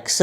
x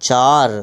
4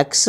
x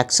x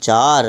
4،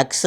x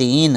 3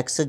x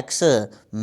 x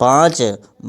5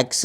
x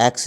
x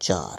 4۔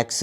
x،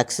x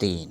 3۔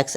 x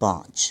5۔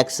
x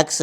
x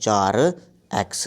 4x۔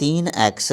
3x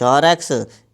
4x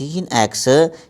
3x،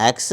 x،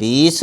20،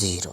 0۔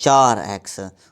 4x۔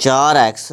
4x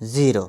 0۔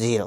0۔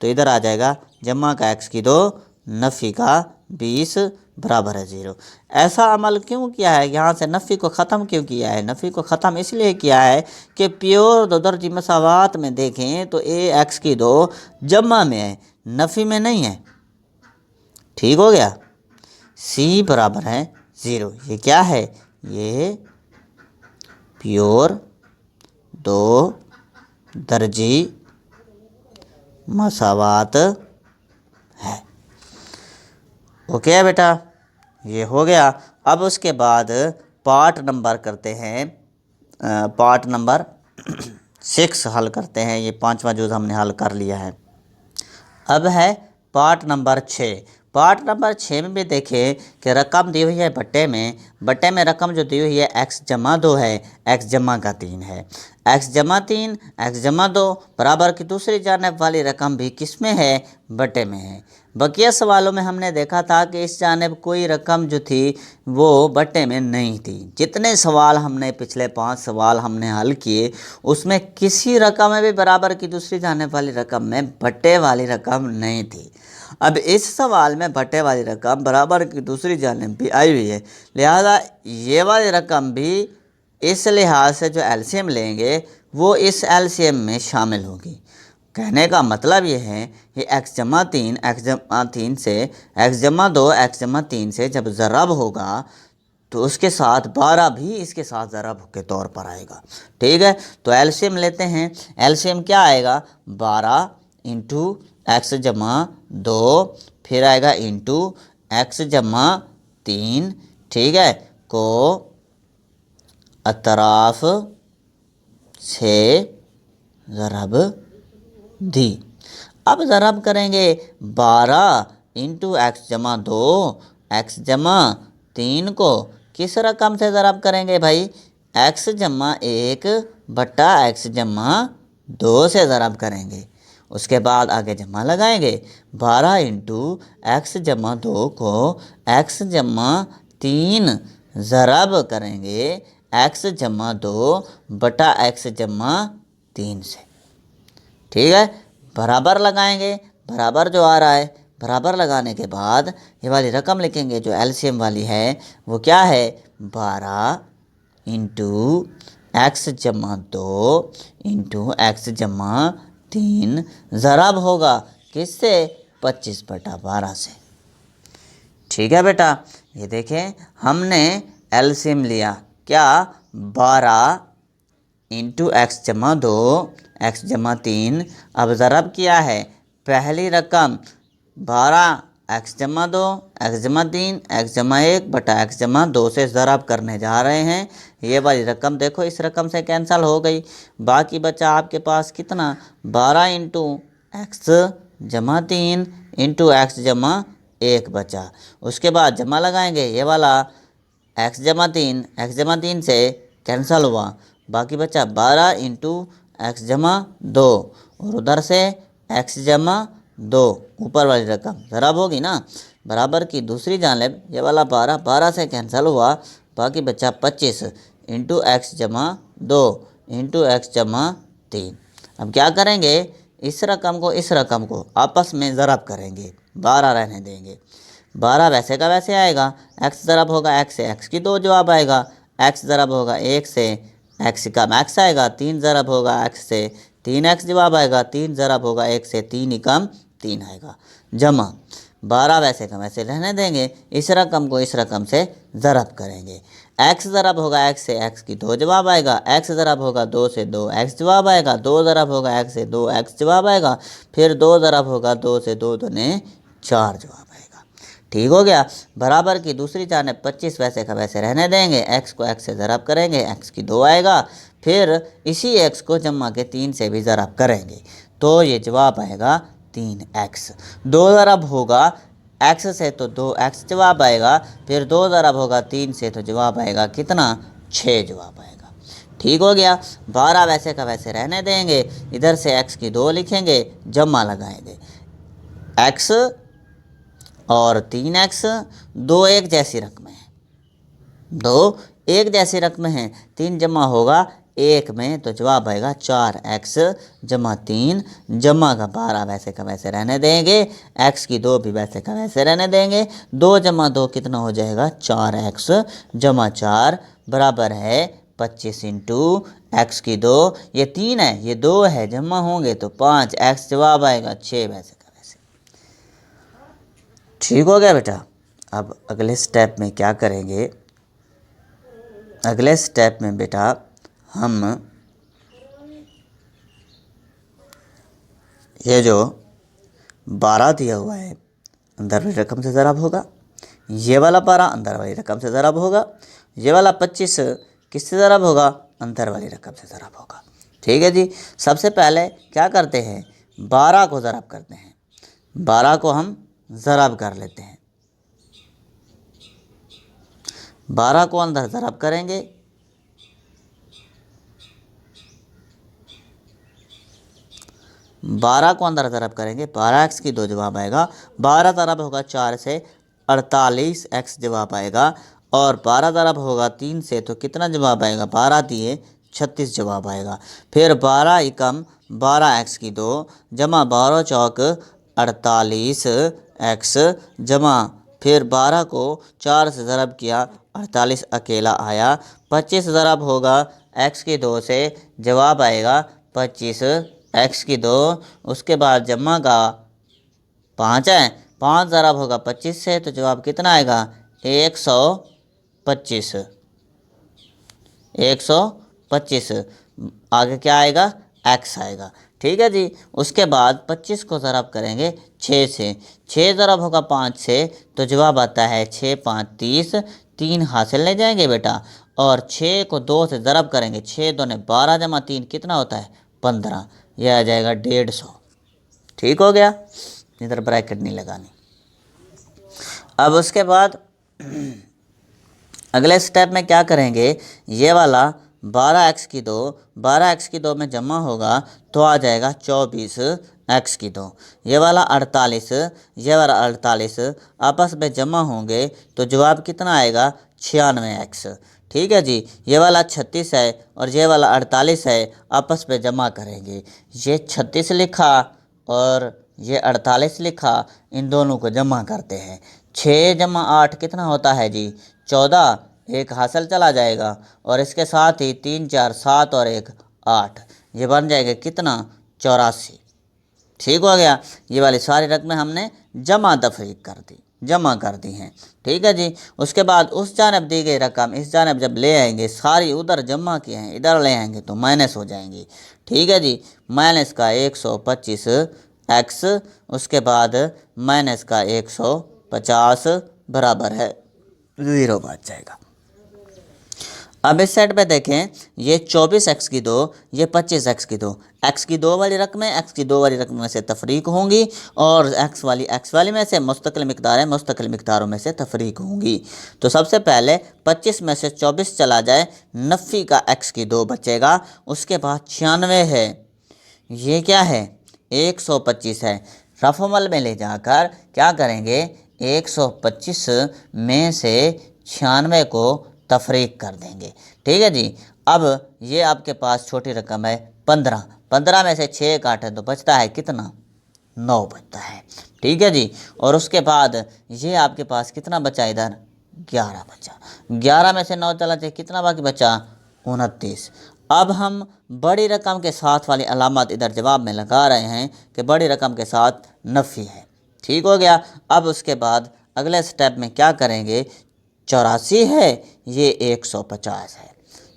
तो इधर आ जाएगा जमा का x की 2 नफ़ी का 20 बराबर है 0। ऐसा अमल क्यों किया है, यहाँ से नफ़ी को ख़त्म क्यों किया है? नफ़ी को ख़त्म इसलिए किया है कि प्योर दो दर्जी मसावात में देखें तो a x की 2 जमा में है, नफ़ी में नहीं है। ठीक हो गया। c बराबर है 0। ये क्या है? ये प्योर दो दर्जी मसावात है। ओके है बेटा, ये हो गया। अब उसके बाद पार्ट नंबर करते हैं, पार्ट नंबर 6 हल करते हैं। ये 5वां जुज़ हमने हल कर लिया है। अब है पार्ट नंबर 6। पार्ट नंबर 6 में भी देखें कि रकम दी हुई है बट्टे में रकम जो दी हुई है x जमा 2 है, x जमा का 3 है। x जमा 3 x जमा 2 बराबर की दूसरी जानिब वाली रकम भी किस में है? बट्टे में है। बकिया सवालों में हमने देखा था कि इस जानिब कोई रकम जो थी वो बट्टे में नहीं थी। जितने सवाल हमने पिछले 5 सवाल हमने हल किए उसमें किसी रकम में भी बराबर की दूसरी जानिब वाली रकम में बट्टे वाली रकम नहीं थी। अब इस सवाल में बट्टे वाली रकम बराबर की दूसरी जानिब भी आई हुई है, लिहाजा ये वाली रकम भी इस लिहाज से जो एलसीएम लेंगे वो इस एलसीएम में शामिल होगी। कहने का मतलब ये है कि x जमा 3 से x जमा 2 x जमा 3 से जब ज़रब होगा तो उसके साथ 12 भी इसके साथ ज़रब के तौर पर आएगा। ठीक है, तो एलसीएम लेते हैं। एलसीएम क्या आएगा? 12 इंटू x जमा 2, फिर आएगा इंटू x जमा 3, ठीक है, को अतराफ से ज़रब दी। अब ज़रब करेंगे 12 इंटू x जमा 2 x जमा 3 को किस रकम से ज़रब करेंगे भाई? x जमा 1 बट्टा x जमा 2 से ज़रब करेंगे। उसके बाद आगे जमा लगाएंगे। 12 इंटू x जमा 2 को x जमा 3 ज़रब करेंगे x जमा 2 बटा x जमा 3 से। ठीक है, बराबर लगाएंगे। बराबर जो आ रहा है, बराबर लगाने के बाद ये वाली रकम लिखेंगे जो एलसीएम वाली है वो क्या है? 12 इंटू x जमा 2 इंटू x जमा 3 ज़रब होगा किससे? 25 बटा 12 से। ठीक है बेटा, ये देखें हमने एलसीएम लिया क्या? 12 इंटू x जमा 2 x जमा 3। अब ज़रब किया है पहली रकम 12 x जमा 2 x जमा 3 x जमा 1 बटा x जमा 2 से ज़रब करने जा रहे हैं। ये वाली रकम देखो इस रकम से कैंसिल हो गई, बाकी बचा आपके पास कितना? 12 इंटू x जमा 3 इंटू x जमा 1 बचा। उसके बाद जमा लगाएंगे, ये वाला x जमा 3 से कैंसिल हुआ, बाकी बचा 12 इंटू x जमा 2 और उधर से x जमा 2 ऊपर वाली रकम ज़रब होगी ना। बराबर की दूसरी जानिब ये वाला 12 से कैंसिल हुआ, बाकी बचा 25 इंटू x जमा 2 इंटू x जमा 3। अब क्या करेंगे? इस रकम को आपस में ज़रब करेंगे, 12 रहने देंगे। 12 वैसे का वैसे आएगा, x ज़रब होगा x से x की 2 जवाब आएगा, x ज़रब होगा 1 से x का x आएगा, 3 ज़रब होगा x से 3x जवाब आएगा, 3 ज़रब होगा 1 से 3 एकम 3 आएगा। जमा 12 वैसे का वैसे रहने देंगे, इस रकम को इस रकम से ज़रब करेंगे। x ज़रब होगा x से x की 2 जवाब आएगा, x ज़रब होगा 2 से 2x जवाब आएगा, 2 ज़रब होगा x से 2x जवाब आएगा, फिर 2 ज़रब होगा 2 से 2 दूने 4 जवाब आएगा। ठीक हो गया। बराबर की दूसरी जानिब 25 वैसे का वैसे रहने देंगे, x को x से ज़रब करेंगे, x की 2 आएगा, फिर इसी x को जमा के 3 से भी ज़रब करेंगे तो ये जवाब आएगा 3x। 2 ज़रब होगा x से तो 2x जवाब आएगा, फिर 2 ज़रब होगा 3 से तो जवाब आएगा कितना? 6 जवाब आएगा। ठीक हो गया। 12 वैसे का वैसे रहने देंगे, इधर से x की 2 लिखेंगे, जमा लगाएंगे। x और 3x दो एक जैसी रकमें हैं, 3 जमा होगा 1 में, तो जवाब आएगा 4x जमा 3 जमा का 12 वैसे का वैसे रहने देंगे, x की 2 भी वैसे का वैसे रहने देंगे। 2 जमा 2 कितना हो जाएगा 4x जमा 4 बराबर है 25 इंटू एक्स की 2, ये 3 है ये 2 है, जमा होंगे तो 5x, जवाब आएगा 6 वैसे का वैसे। ठीक हो गया बेटा। अब अगले स्टेप में क्या करेंगे, अगले स्टेप में बेटा हम ये जो 12 दिया हुआ है अंदर वाली रकम से ज़रब होगा, ये वाला 12 अंदर वाली रकम से ज़रब होगा, ये वाला 25 किससे ज़रब होगा, अंदर वाली रकम से ज़रब होगा। ठीक है जी। सबसे पहले क्या करते हैं, 12 को ज़रब करते हैं, 12 को हम ज़रब कर लेते हैं, 12 को अंदर ज़रब करेंगे, 12 को अंदर ज़रब करेंगे, 12x की 2 जवाब आएगा, 12 ज़रब होगा 4 से 48x जवाब आएगा, और 12 ज़रब होगा 3 से तो कितना जवाब आएगा, 12 दिए 36 जवाब आएगा। फिर 12 एकम 12x की 2 जमा 12 चौक 48x जमा, फिर 12 को 4 से ज़रब किया 48 अकेला आया, 25 ज़रब होगा x की 2 से, जवाब आएगा 25 x की 2, उसके बाद जमा का 5 है, 5 ज़रब होगा 25 से तो जवाब कितना आएगा 125, 125, आगे क्या आएगा x आएगा। ठीक है जी। उसके बाद 25 को ज़रब करेंगे 6 से, 6 ज़रब होगा 5 से तो जवाब आता है 6 5 30, 3 हासिल ले जाएंगे बेटा, और 6 को 2 से ज़रब करेंगे, 6 2 ने 12 जमा 3 कितना होता है 15, यह आ जाएगा 150। ठीक हो गया, इधर ब्रैकेट नहीं लगानी। अब उसके बाद अगले स्टेप में क्या करेंगे, ये वाला 12x की 2, 12x की 2 में जमा होगा तो आ जाएगा 24x की 2, ये वाला 48, ये वाला 48 आपस में जमा होंगे तो जवाब कितना आएगा 96x। ठीक है जी। ये वाला 36 है और ये वाला 48 है, आपस में जमा करेंगे, ये 36 लिखा और ये 48 लिखा, इन दोनों को जमा करते हैं, 6 जमा 8 कितना होता है जी 14, एक हासिल चला जाएगा, और इसके साथ ही 3 4 7 और 1 8, ये बन जाएगा कितना 84। ठीक हो गया। ये वाली सारी रकमें हमने जमा तफरीक कर दी, जमा कर दी हैं। ठीक है जी। उसके बाद उस जानब दी गई रकम इस जानब जब ले आएंगे, सारी उधर जमा किए हैं इधर ले आएंगे तो माइनस हो जाएंगी। ठीक है जी। माइनस का 125x, उसके बाद माइनस का 150 बराबर है 0 बच जाएगा। अब इस साइड पे देखें, ये 24x की 2, ये 25x की 2, x की 2 वाली रकमें x की 2 वाली रकम में से तफरीक होंगी, और x वाली में से मुस्तकिल मिकदारें मुस्तकिल मिकदारों में से तफरीक होंगी। तो सबसे पहले 25 में से 24 चला जाए, नफ़ी का x की 2 बचेगा, उसके बाद 96 है, ये क्या है 125 है, रफ़मल में ले जाकर क्या करेंगे 125 में से 96 को तफरीक कर देंगे। ठीक है जी। अब ये आपके पास छोटी रकम है 15, 15 में से 6 काटे तो बचता है कितना 9 बचता है। ठीक है जी। और उसके बाद ये आपके पास कितना बचा, इधर 11 बचा, 11 में से 9 चला जाए कितना बाकी बचा 29। अब हम बड़ी रकम के साथ वाली अलामत इधर जवाब में लगा रहे हैं कि बड़ी रकम के साथ नफ़ी है। ठीक हो गया। अब उसके बाद अगले स्टेप में क्या करेंगे, 84 है, ये 150 है,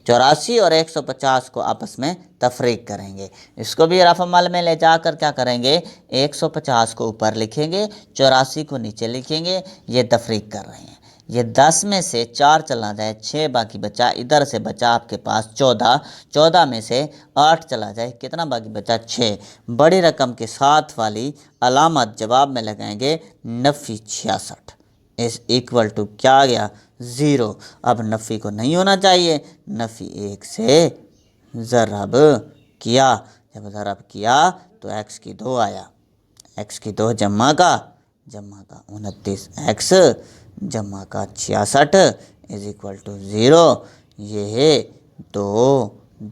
84 और 150 को आपस में तफरीक करेंगे, इसको भी रफ़मल में ले जाकर क्या करेंगे 150 को ऊपर लिखेंगे, 84 को नीचे लिखेंगे, ये तफरीक कर रहे हैं। ये 10 में से 4 चला जाए 6 बाकी बचा, इधर से बचा आपके पास 14, 14 में से 8 चला जाए कितना बाकी बचा 6। बड़ी रकम के साथ वाली अलामत जवाब में लगाएंगे नफ़ी 66 इस इक्वल टू क्या आ गया 0। अब नफ़ी को नहीं होना चाहिए, नफ़ी 1 से ज़रब किया, जब ज़रब किया तो x की 2 आया, x की 2 जमा का 29x जमा का 66 इज इक्वल टू 0। ये है 2